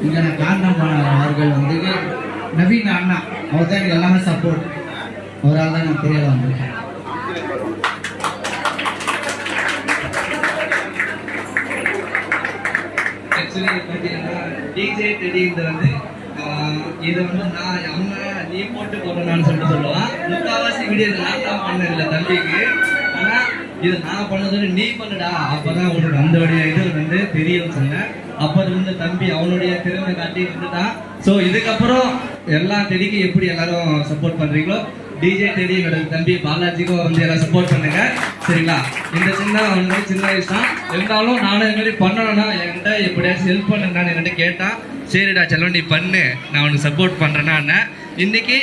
இங்கே நான் காரணம் அவர்கள் வந்து நவீன் அண்ணா, அவர் தான் எனக்கு எல்லாமே சப்போர்ட். அவரால் தான் நான் தெரியல வந்திருக்கேன். ஆக்சுவலி பார்த்தீங்கன்னா டிஜே டெடிங்கிறது வந்து இதை வந்து நான் அவங்க நீ போட்டு போடுறான்னு சொல்லிட்டு சொல்லுவான். முக்கால்வாசி வீடியோ நான் தான் பண்ணதில்லை தம்பிக்கு. ஆனால் இதை நான் பண்ணதோட நீ பண்ணுடா, அப்போதான் உனக்கு அந்த இது வந்து தெரியும் சொன்னேன். அப்போ வந்து தம்பி அவனுடைய திறமை காட்டி வந்துட்டான். ஸோ இதுக்கப்புறம் எல்லா டெடிக்கும் எப்படி எல்லாரும் சப்போர்ட் பண்ணுறீங்களோ டிஜே டெடி என்னோட தம்பி பாலாஜிக்கும் வந்து எல்லாம் சப்போர்ட் பண்ணுங்க, சரிங்களா? இந்த சின்ன வயசு தான் இருந்தாலும் நானும் இது மாதிரி பண்ணணும்னா என்கிட்ட எப்படியாச்சும் ஹெல்ப் பண்ணுங்கன்னு என்கிட்ட கேட்டான். சரிடா செல்வம் நீ பண்ணு, நான் உனக்கு சப்போர்ட் பண்ணுறேன்னா இன்னைக்கு